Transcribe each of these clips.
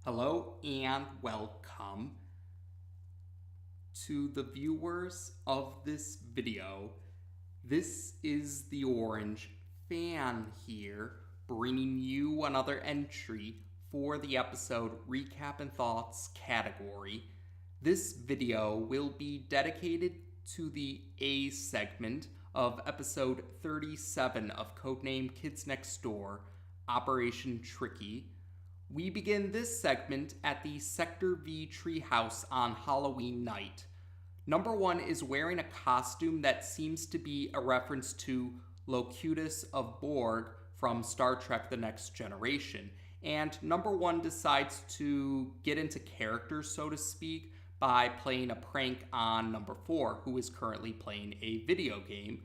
Hello and welcome to the viewers of this video. This is the Orange Fan here, bringing you another entry for the episode Recap and Thoughts category. This video will be dedicated to the A segment of episode 37 of Codename Kids Next Door, Operation Tricky. We begin this segment at the Sector V treehouse on Halloween night. Number 1 is wearing a costume that seems to be a reference to Locutus of Borg from Star Trek The Next Generation. And number 1 decides to get into character, so to speak, by playing a prank on number 4, who is currently playing a video game.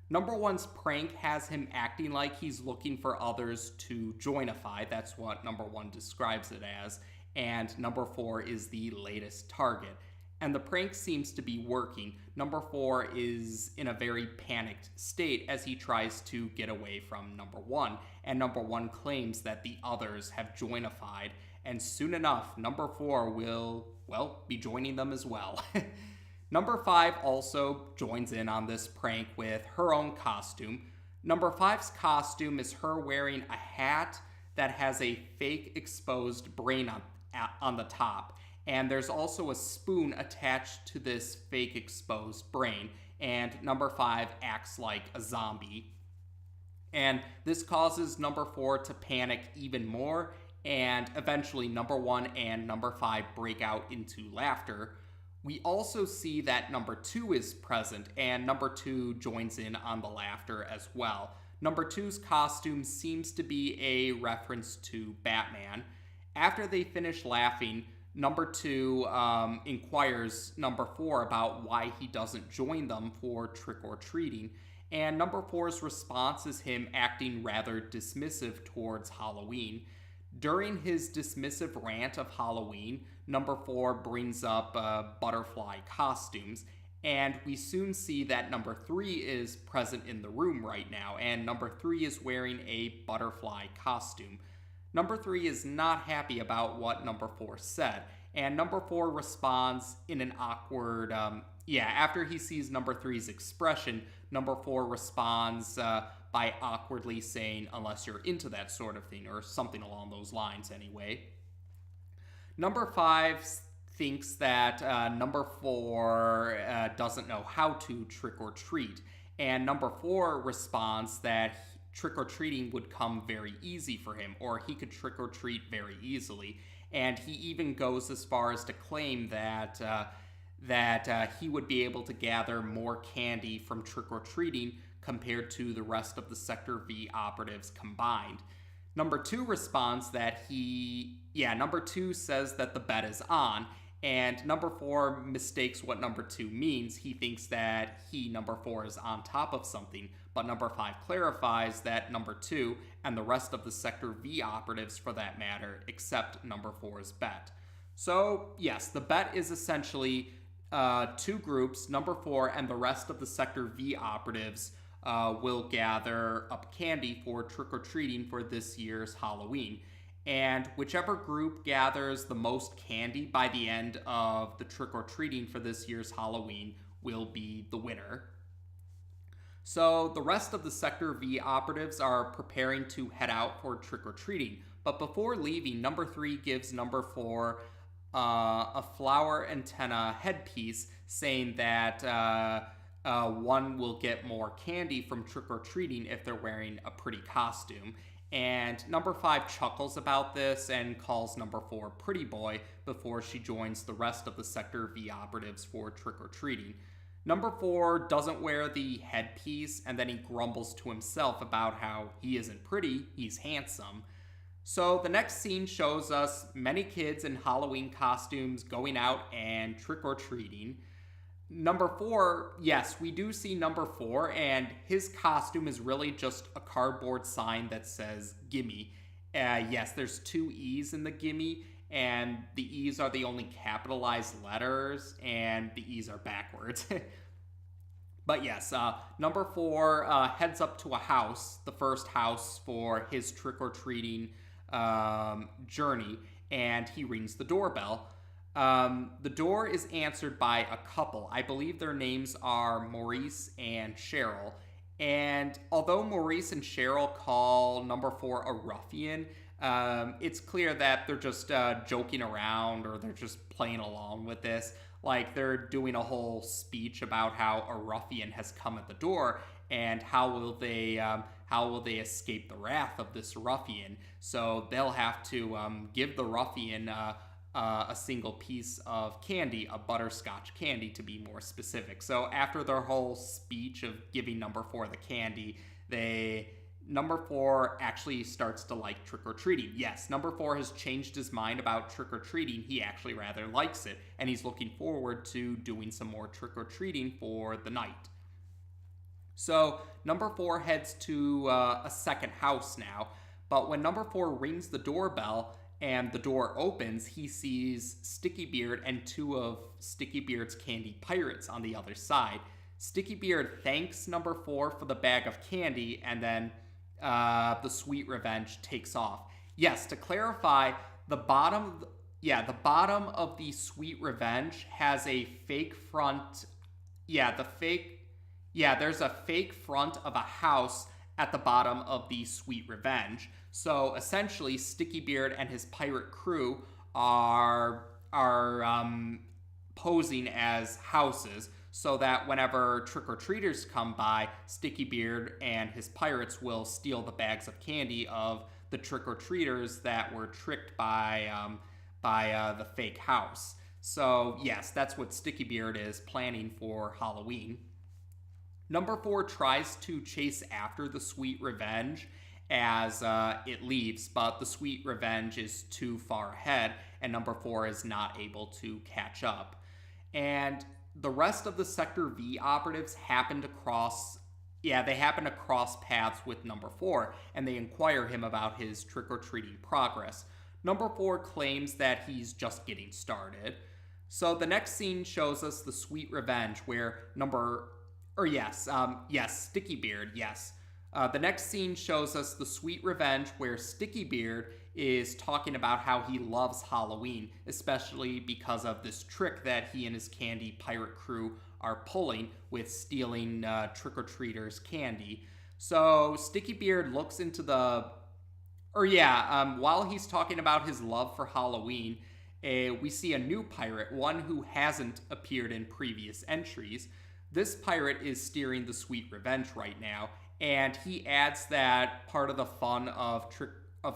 Number 1's prank has him acting like he's looking for others to joinify. That's what number 1 describes it as. And number 4 is the latest target. And the prank seems to be working. Number 4 is in a very panicked state as he tries to get away from number 1. And number 1 claims that the others have joinified. And soon enough, number 4 will, be joining them as well. Number 5 also joins in on this prank with her own costume. Number 5's costume is her wearing a hat that has a fake exposed brain on the top. And there's also a spoon attached to this fake exposed brain. And number 5 acts like a zombie. And this causes number 4 to panic even more. And eventually number 1 and number 5 break out into laughter. We also see that number 2 is present, and number 2 joins in on the laughter as well. Number 2's costume seems to be a reference to Batman. After they finish laughing, number 2 inquires number 4 about why he doesn't join them for trick-or-treating, and number 4's response is him acting rather dismissive towards Halloween. During his dismissive rant of Halloween, number 4 brings up butterfly costumes, and we soon see that number 3 is present in the room right now, and number 3 is wearing a butterfly costume. Number 3 is not happy about what number 4 said, and number 4 responds in an awkward, after he sees number 3's expression, number 4 responds by awkwardly saying, unless you're into that sort of thing, or something along those lines anyway. Number 5 thinks that number 4 doesn't know how to trick or treat, and number 4 responds that trick or treating would come very easy for him, or he could trick or treat very easily. And he even goes as far as to claim that he would be able to gather more candy from trick or treating compared to the rest of the Sector V operatives combined. Number 2 responds that number 2 says that the bet is on, and number 4 mistakes what number 2 means. He thinks that number 4, is on top of something, but number 5 clarifies that number 2, and the rest of the Sector V operatives for that matter, accept number 4's bet. So, yes, the bet is essentially 2 groups, number 4 and the rest of the Sector V operatives, will gather up candy for trick-or-treating for this year's Halloween. And whichever group gathers the most candy by the end of the trick-or-treating for this year's Halloween will be the winner. So the rest of the Sector V operatives are preparing to head out for trick-or-treating. But before leaving, number 3 gives number 4 a flower antenna headpiece, saying that one will get more candy from trick-or-treating if they're wearing a pretty costume. And number 5 chuckles about this and calls number 4 pretty boy before she joins the rest of the Sector V operatives for trick-or-treating. Number 4 doesn't wear the headpiece, and then he grumbles to himself about how he isn't pretty, he's handsome. So the next scene shows us many kids in Halloween costumes going out and trick-or-treating. Number 4, yes, we do see number 4, and his costume is really just a cardboard sign that says, gimme. Yes, there's 2 E's in the gimme, and the E's are the only capitalized letters, and the E's are backwards. But yes, number 4 heads up to a house, the first house for his trick-or-treating journey, and he rings the doorbell. The door is answered by a couple. I believe their names are Maurice and Cheryl. And although Maurice and Cheryl call number 4 a ruffian, it's clear that they're just joking around, or they're just playing along with this. Like, they're doing a whole speech about how a ruffian has come at the door, and how will they escape the wrath of this ruffian. So they'll have to give the ruffian a single piece of candy, a butterscotch candy to be more specific. So after their whole speech of giving number 4 the candy, number 4 actually starts to like trick-or-treating. Yes, number 4 has changed his mind about trick-or-treating. He actually rather likes it, and he's looking forward to doing some more trick-or-treating for the night. So number 4 heads to a second house now, but when number 4 rings the doorbell and the door opens, he sees Stickybeard and 2 of Stickybeard's candy pirates on the other side. Stickybeard thanks number 4 for the bag of candy, and then the Sweet Revenge takes off. Yes, to clarify, the bottom of the Sweet Revenge has a fake front. There's a fake front of a house at the bottom of the Sweet Revenge. So essentially, Stickybeard and his pirate crew are posing as houses, so that whenever trick-or-treaters come by, Stickybeard and his pirates will steal the bags of candy of the trick-or-treaters that were tricked by the fake house. So yes, that's what Stickybeard is planning for Halloween. Number 4 tries to chase after the Sweet Revenge as it leaves, but the Sweet Revenge is too far ahead, and number 4 is not able to catch up. And the rest of the Sector V operatives happen to cross paths with number 4, and they inquire him about his trick-or-treating progress. Number 4 claims that he's just getting started. So the next scene shows us the Sweet Revenge, where Stickybeard, yes. The next scene shows us the Sweet Revenge, where Stickybeard is talking about how he loves Halloween, especially because of this trick that he and his candy pirate crew are pulling with stealing trick-or-treaters' candy. So Stickybeard looks into while he's talking about his love for Halloween, we see a new pirate, one who hasn't appeared in previous entries. This pirate is steering the Sweet Revenge right now, and he adds that part of the fun of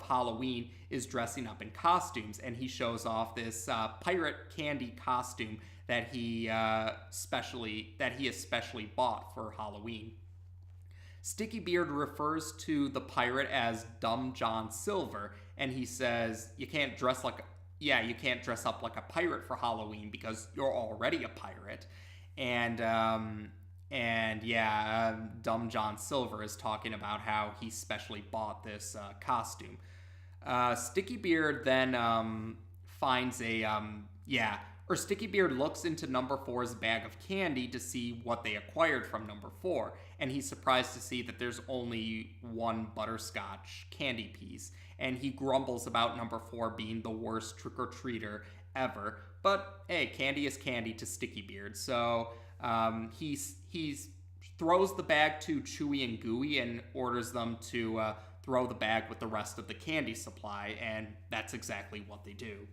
Halloween is dressing up in costumes, and he shows off this pirate candy costume that he especially bought for Halloween. Stickybeard refers to the pirate as Dumb John Silver, and he says, you can't dress up like a pirate for Halloween because you're already a pirate. Dumb John Silver is talking about how he specially bought this costume. Stickybeard then Stickybeard looks into number 4's bag of candy to see what they acquired from number 4, and he's surprised to see that there's only one butterscotch candy piece, and he grumbles about number 4 being the worst trick-or-treater ever. But hey, candy is candy to Stickybeard, so he throws the bag to Chewy and Gooey and orders them to throw the bag with the rest of the candy supply, and that's exactly what they do.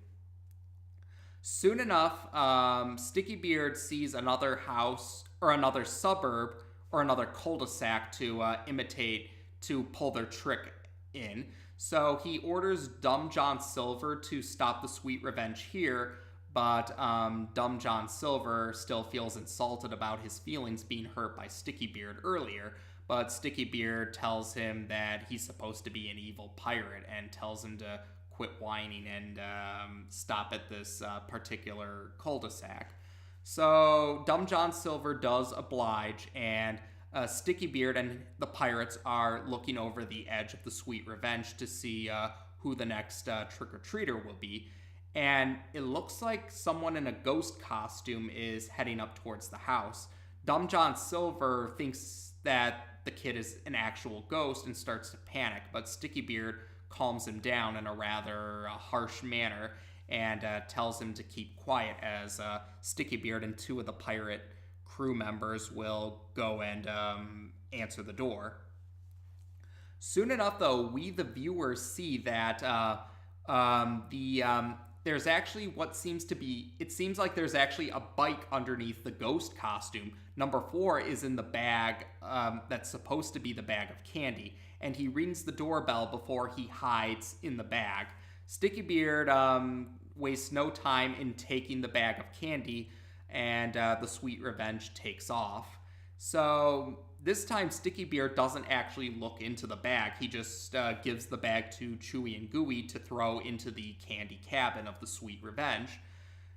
Soon enough, Stickybeard sees another house, or another suburb, or another cul-de-sac to pull their trick in. So he orders Dumb John Silver to stop the Sweet Revenge here, but Dumb John Silver still feels insulted about his feelings being hurt by Stickybeard earlier, but Stickybeard tells him that he's supposed to be an evil pirate and tells him to quit whining and stop at this particular cul-de-sac. So Dumb John Silver does oblige, and Stickybeard and the pirates are looking over the edge of the Sweet Revenge to see who the next trick-or-treater will be. And it looks like someone in a ghost costume is heading up towards the house. Dumb John Silver thinks that the kid is an actual ghost and starts to panic, but Stickybeard calms him down in a rather harsh manner and tells him to keep quiet as Stickybeard and two of the pirate crew members will go and answer the door. Soon enough, though, we the viewers see that there's actually it seems like there's actually a bike underneath the ghost costume. Number 4 is in the bag that's supposed to be the bag of candy, and he rings the doorbell before he hides in the bag. Stickybeard wastes no time in taking the bag of candy, and the Sweet Revenge takes off. So this time, Stickybeard doesn't actually look into the bag. He just gives the bag to Chewy and Gooey to throw into the candy cabin of the Sweet Revenge.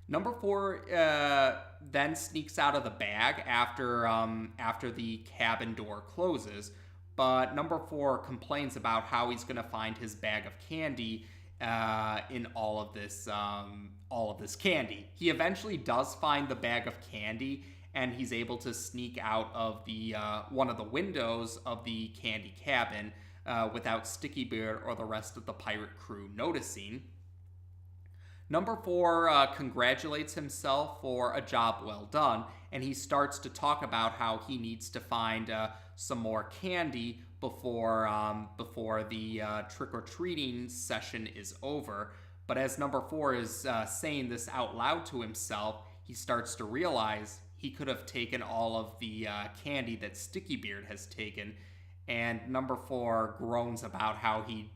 Number 4 then sneaks out of the bag after the cabin door closes, but Number 4 complains about how he's going to find his bag of candy in all of this candy. He eventually does find the bag of candy, and he's able to sneak out of the one of the windows of the candy cabin without Stickybeard or the rest of the pirate crew noticing. Number 4 congratulates himself for a job well done, and he starts to talk about how he needs to find some more candy before the trick-or-treating session is over. But as Number 4 is saying this out loud to himself, he starts to realize he could have taken all of the candy that Stickybeard has taken, and Number 4 groans about how he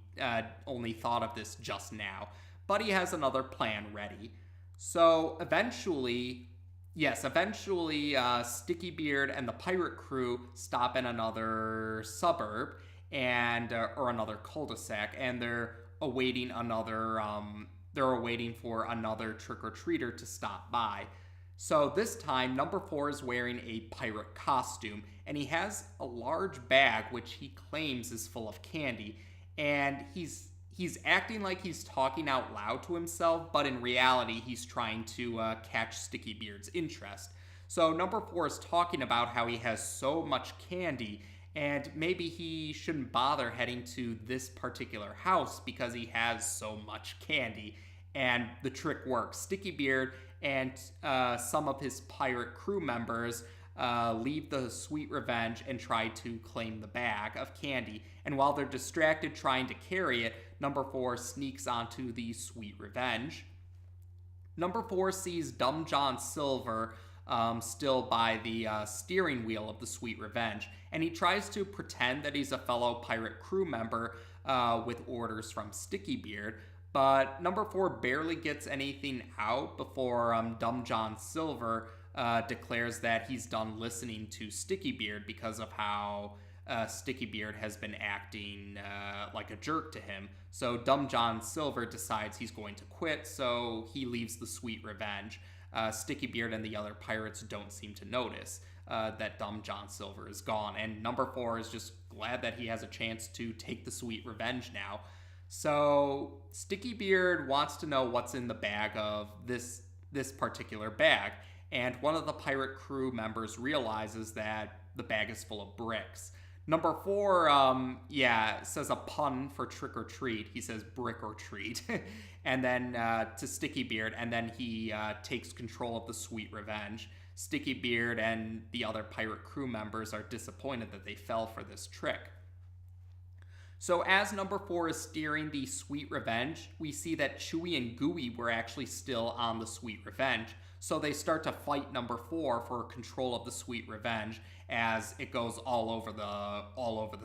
only thought of this just now. But he has another plan ready. So eventually, Stickybeard and the pirate crew stop in another suburb or another cul-de-sac, and they're awaiting for another trick-or-treater to stop by. So this time, Number 4 is wearing a pirate costume, and he has a large bag which he claims is full of candy, and he's acting like he's talking out loud to himself, but in reality, he's trying to catch Stickybeard's interest. So Number 4 is talking about how he has so much candy, and maybe he shouldn't bother heading to this particular house because he has so much candy. And the trick works. Stickybeard and some of his pirate crew members leave the Sweet Revenge and try to claim the bag of candy. And while they're distracted trying to carry it, Number 4 sneaks onto the Sweet Revenge. Number 4 sees Dumb John Silver still by the steering wheel of the Sweet Revenge, and he tries to pretend that he's a fellow pirate crew member with orders from Stickybeard. But Number 4 barely gets anything out before Dumb John Silver declares that he's done listening to Stickybeard because of how Stickybeard has been acting like a jerk to him. So Dumb John Silver decides he's going to quit, so he leaves the Sweet Revenge. Stickybeard and the other pirates don't seem to notice that Dumb John Silver is gone, and Number 4 is just glad that he has a chance to take the Sweet Revenge now. So Stickybeard wants to know what's in the bag of this particular bag, and one of the pirate crew members realizes that the bag is full of bricks. Number 4, says a pun for trick or treat. He says brick or treat, and then to Stickybeard, and then he takes control of the Sweet Revenge. Stickybeard and the other pirate crew members are disappointed that they fell for this trick. So as Number 4 is steering the Sweet Revenge, we see that Chewy and Gooey were actually still on the Sweet Revenge. So they start to fight Number 4 for control of the Sweet Revenge as it goes all over the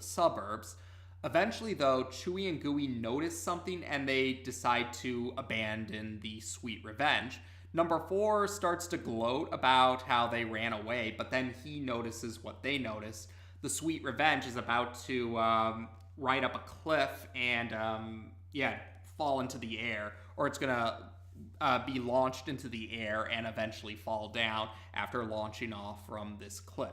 suburbs. Eventually, though, Chewy and Gooey notice something and they decide to abandon the Sweet Revenge. Number 4 starts to gloat about how they ran away, but then he notices what they noticed. The Sweet Revenge is about to ride up a cliff and fall into the air, or it's gonna be launched into the air and eventually fall down after launching off from this cliff.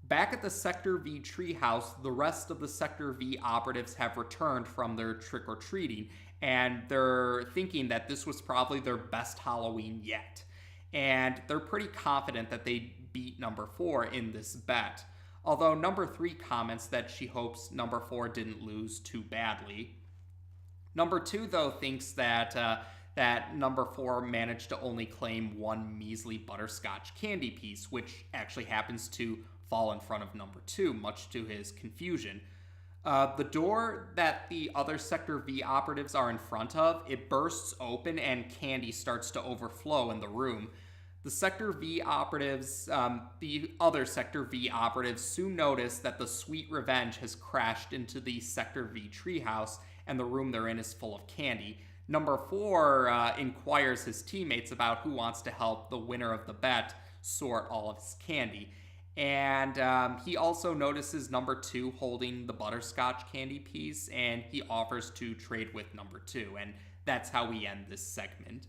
Back at the Sector V treehouse, the rest of the Sector V operatives have returned from their trick-or-treating, and they're thinking that this was probably their best Halloween yet. And they're pretty confident that they beat Number 4 in this bet. Although Number 3 comments that she hopes Number 4 didn't lose too badly. Number 2, though, thinks that number 4 managed to only claim one measly butterscotch candy piece, which actually happens to fall in front of number 2, much to his confusion. The door that the other Sector V operatives are in front of, it bursts open and candy starts to overflow in the room. The other Sector V operatives soon notice that the sweet revenge has crashed into the Sector V treehouse, and the room they're in is full of candy. Number 4 inquires his teammates about who wants to help the winner of the bet sort all of his candy. And he also notices number 2 holding the butterscotch candy piece, and he offers to trade with number 2. And that's how we end this segment.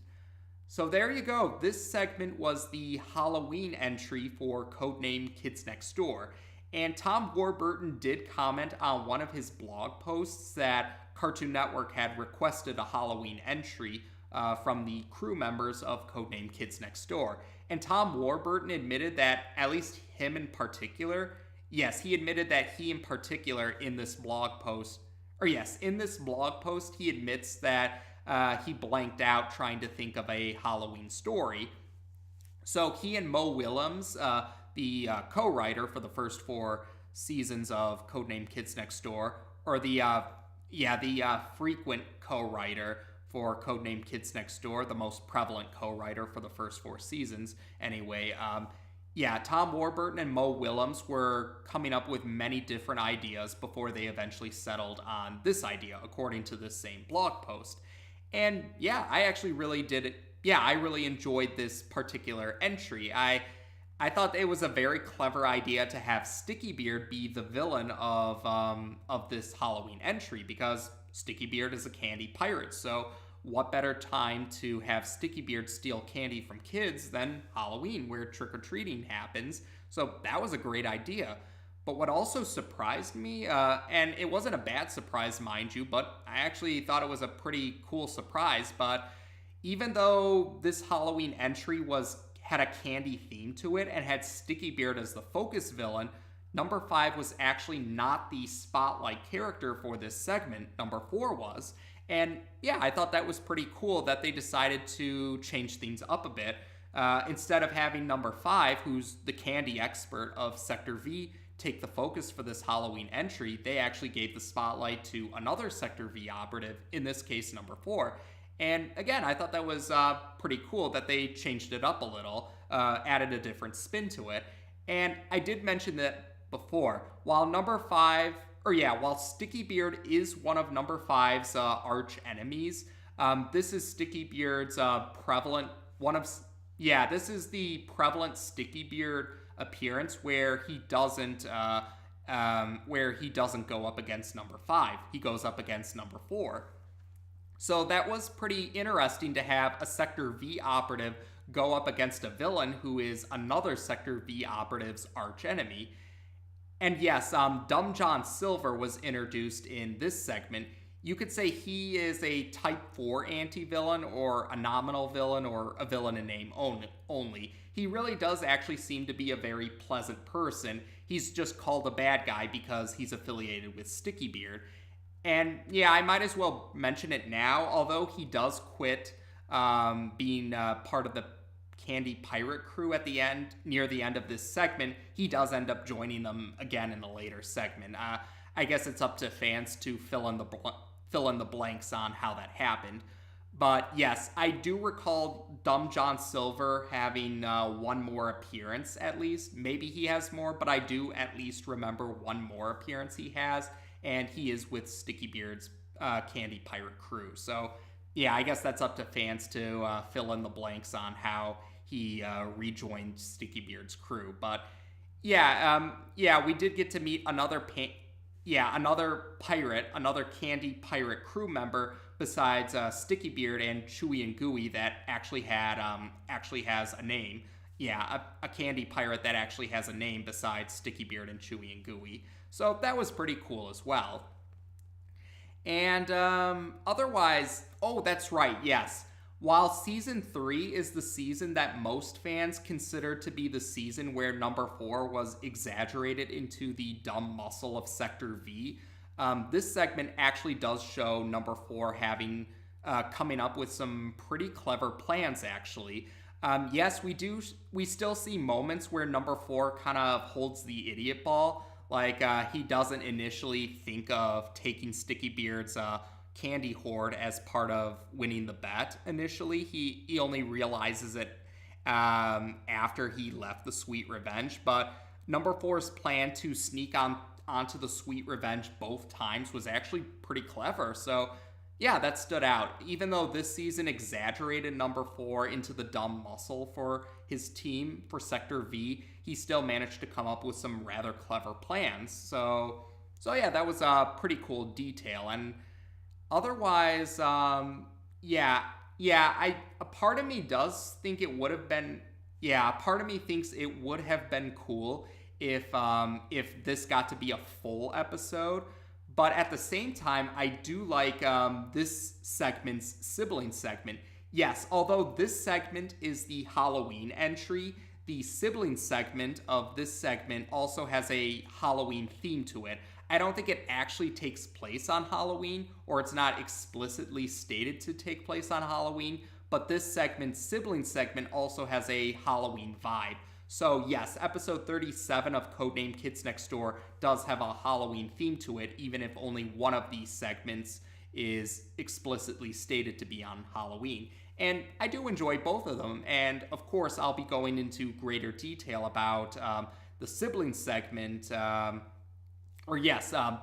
So there you go. This segment was the Halloween entry for Codename Kids Next Door. And Tom Warburton did comment on one of his blog posts that Cartoon Network had requested a Halloween entry from the crew members of Codename Kids Next Door. And Tom Warburton admitted that, at least him in particular, yes, he admitted that he in particular in this blog post, he admits that he blanked out trying to think of a Halloween story. So he and Mo Willems, the co-writer for the first 4 seasons of Codename Kids Next Door, or the frequent co-writer for Codename Kids Next Door, the most prevalent co-writer for the first 4 seasons. Anyway, Tom Warburton and Mo Willems were coming up with many different ideas before they eventually settled on this idea, according to this same blog post. And I actually really did it. I really enjoyed this particular entry. I thought it was a very clever idea to have Stickybeard be the villain of this Halloween entry, because Stickybeard is a candy pirate. So what better time to have Stickybeard steal candy from kids than Halloween, where trick-or-treating happens? So that was a great idea. But what also surprised me, and it wasn't a bad surprise, mind you, but I actually thought it was a pretty cool surprise, but even though this Halloween entry had a candy theme to it and had Stickybeard as the focus villain, number 5 was actually not the spotlight character for this segment. Number 4 was. And I thought that was pretty cool that they decided to change things up a bit. Instead of having number 5, who's the candy expert of Sector V, take the focus for this Halloween entry, they actually gave the spotlight to another Sector V operative, in this case number 4. And again, I thought that was pretty cool that they changed it up a little, added a different spin to it. And I did mention that before, while Stickybeard is one of number 5's arch enemies, this is Stickybeard's this is the prevalent Stickybeard appearance where he doesn't go up against number 5. He goes up against number 4. So that was pretty interesting to have a Sector V operative go up against a villain who is another Sector V operative's arch enemy. And yes, Dumb John Silver was introduced in this segment. You could say he is a Type 4 anti-villain, or a nominal villain, or a villain in name only. He really does actually seem to be a very pleasant person. He's just called a bad guy because he's affiliated with Stickybeard. And I might as well mention it now, although he does quit being part of the Candy Pirate crew at the end, near the end of this segment. He does end up joining them again in a later segment. I guess it's up to fans to fill in the blanks on how that happened. But yes, I do recall Dumb John Silver having one more appearance at least. Maybe he has more, but I do at least remember one more appearance he has, and he is with Stickybeard's Candy Pirate crew. So I guess that's up to fans to fill in the blanks on how he rejoined Stickybeard's crew. But we did get to meet another Candy Pirate crew member besides Stickybeard and Chewy and Gooey that actually has a name. A Candy Pirate that actually has a name besides Stickybeard and Chewy and Gooey. So that was pretty cool as well. And otherwise, that's right, yes. While Season 3 is the season that most fans consider to be the season where number 4 was exaggerated into the dumb muscle of Sector V, This segment actually does show number 4 having coming up with some pretty clever plans, actually. Yes, we still see moments where number 4 kind of holds the idiot ball. Like, he doesn't initially think of taking Stickybeard's candy hoard as part of winning the bet initially. He only realizes it after he left the Sweet Revenge. But number 4's plan to sneak onto the Sweet Revenge both times was actually pretty clever. So yeah, that stood out. Even though this season exaggerated number 4 into the dumb muscle for his team for Sector V, he still managed to come up with some rather clever plans. So yeah, that was a pretty cool detail. And otherwise, a part of me does think it would have been, a part of me thinks it would have been cool if this got to be a full episode. But at the same time, I do like this segment's sibling segment. Yes, although this segment is the Halloween entry, the sibling segment of this segment also has a Halloween theme to it. I don't think it actually takes place on Halloween, or it's not explicitly stated to take place on Halloween, but this segment's sibling segment also has a Halloween vibe. So yes, episode 37 of Codename Kids Next Door does have a Halloween theme to it, even if only one of these segments is explicitly stated to be on Halloween. And I do enjoy both of them, and of course I'll be going into greater detail about the sibling segment, the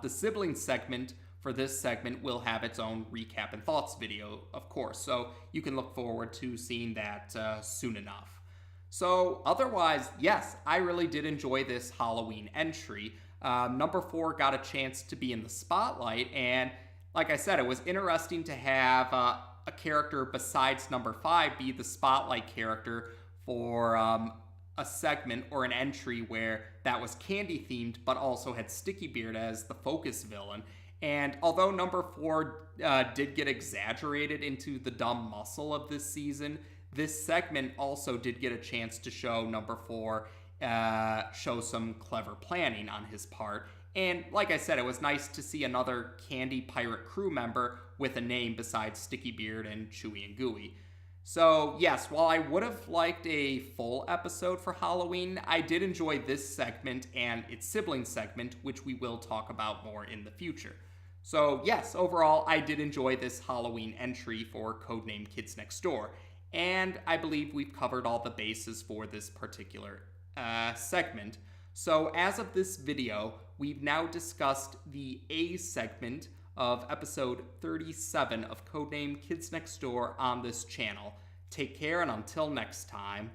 sibling segment for this segment will have its own recap and thoughts video, of course, so you can look forward to seeing that soon enough. So otherwise, yes, I really did enjoy this Halloween entry. Number 4 got a chance to be in the spotlight, and like I said, it was interesting to have a character besides number 5 be the spotlight character for a segment or an entry where that was candy themed, but also had Stickybeard as the focus villain. And although number 4 did get exaggerated into the dumb muscle of this season, this segment also did get a chance to show number 4 show some clever planning on his part. And like I said, it was nice to see another Candy Pirate crew member with a name besides Stickybeard and Chewy and Gooey. So yes, while I would have liked a full episode for Halloween, I did enjoy this segment and its sibling segment, which we will talk about more in the future. So yes, overall, I did enjoy this Halloween entry for Codename Kids Next Door. And I believe we've covered all the bases for this particular segment. So as of this video, we've now discussed the A segment of episode 37 of Codename Kids Next Door on this channel. Take care, and until next time,